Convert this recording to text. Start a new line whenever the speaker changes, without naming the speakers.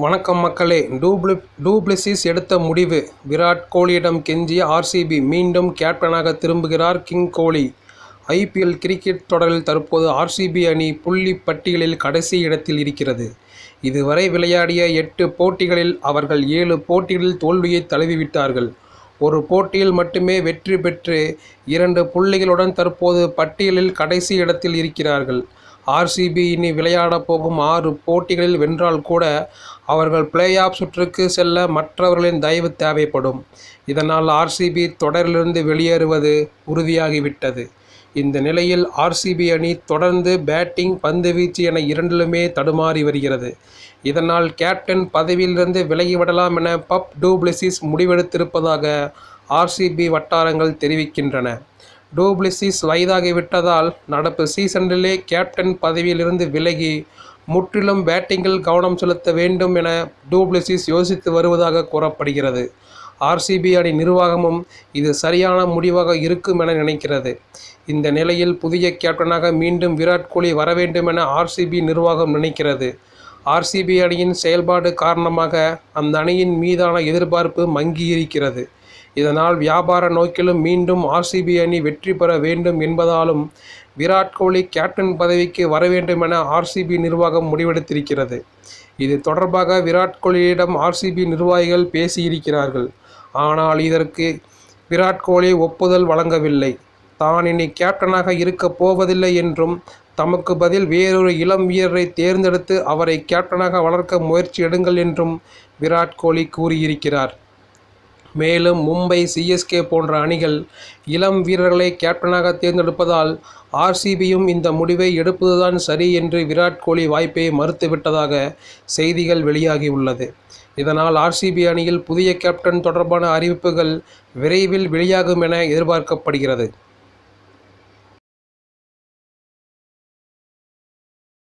வணக்கம் மக்களே. டூப்ளசிஸ் எடுத்த முடிவு. விராட் கோலியிடம் கெஞ்சிய ஆர்சிபி மீண்டும் கேப்டனாக திரும்புகிறார் கிங் கோலி. ஐபிஎல் கிரிக்கெட் தொடரில் தற்போது ஆர்சிபி அணி புள்ளி பட்டியலில் கடைசி இடத்தில் இருக்கிறது. இதுவரை விளையாடிய 8 போட்டிகளில் அவர்கள் 7 போட்டிகளில் தோல்வியை தழுவிவிட்டார்கள். ஒரு போட்டியில் மட்டுமே வெற்றி பெற்று 2 புள்ளிகளுடன் தற்போது பட்டியலில் கடைசி இடத்தில் இருக்கிறார்கள். ஆர்சிபி இனி விளையாடப் போகும் 6 போட்டிகளில் வென்றால் கூட அவர்கள் பிளே ஆஃப் சுற்றுக்கு செல்ல மற்றவர்களின் தயவு தேவைப்படும். இதனால் ஆர்சிபி தொடரிலிருந்து வெளியேறுவது உறுதியாகிவிட்டது. இந்த நிலையில் ஆர்சிபி அணி தொடர்ந்து பேட்டிங், பந்துவீச்சு என இரண்டிலுமே தடுமாறி வருகிறது. இதனால் கேப்டன் பதவியிலிருந்து விலகிவிடலாம் என பப் டூப்ளசிஸ் முடிவெடுத்திருப்பதாக ஆர்சிபி வட்டாரங்கள் தெரிவிக்கின்றன. டூப்ளசிஸ் வயதாகிவிட்டதால் நடப்பு சீசனிலே கேப்டன் பதவியிலிருந்து விலகி முற்றிலும் பேட்டிங்கில் கவனம் செலுத்த வேண்டும் என டூப்ளசிஸ் யோசித்து வருவதாக கூறப்படுகிறது. ஆர்சிபி அணி நிர்வாகமும் இது சரியான முடிவாக இருக்கும் என நினைக்கிறது. இந்த நிலையில் புதிய கேப்டனாக மீண்டும் விராட் கோலி வர வேண்டும் என ஆர்சிபி நிர்வாகம் நினைக்கிறது. ஆர்சிபி அணியின் செயல்பாடு காரணமாக அந்த அணியின் மீதான எதிர்பார்ப்பு மங்கியிருக்கிறது. இதனால் வியாபார நோக்கிலும் மீண்டும் ஆர்சிபி அணி வெற்றி பெற வேண்டும் என்பதாலும் விராட் கோலி கேப்டன் பதவிக்கு வர வேண்டும் என ஆர்சிபி நிர்வாகம் முடிவெடுத்திருக்கிறது. இது தொடர்பாக விராட் கோலியிடம் ஆர்சிபி நிர்வாகிகள் பேசியிருக்கிறார்கள். ஆனால் இதற்கு விராட் கோலி ஒப்புதல் வழங்கவில்லை. தான் இனி கேப்டனாக இருக்கப் போவதில்லை என்றும் தமக்கு பதில் வேறொரு இளம் வீரரை தேர்ந்தெடுத்து அவரை கேப்டனாக வளர்க்க முயற்சி எடுங்கள் என்றும் விராட் கோலி கூறியிருக்கிறார். மேலும் மும்பை, சிஎஸ்கே போன்ற அணிகள் இளம் வீரர்களை கேப்டனாக தேர்ந்தெடுப்பதால் ஆர்சிபியும் இந்த முடிவை எடுப்பதுதான் சரி என்று விராட் கோலி வாய்ப்பை மறுத்துவிட்டதாக செய்திகள் வெளியாகியுள்ளது. இதனால் ஆர்சிபி அணியில் புதிய கேப்டன் தொடர்பான அறிவிப்புகள் விரைவில் வெளியாகும் என எதிர்பார்க்கப்படுகிறது.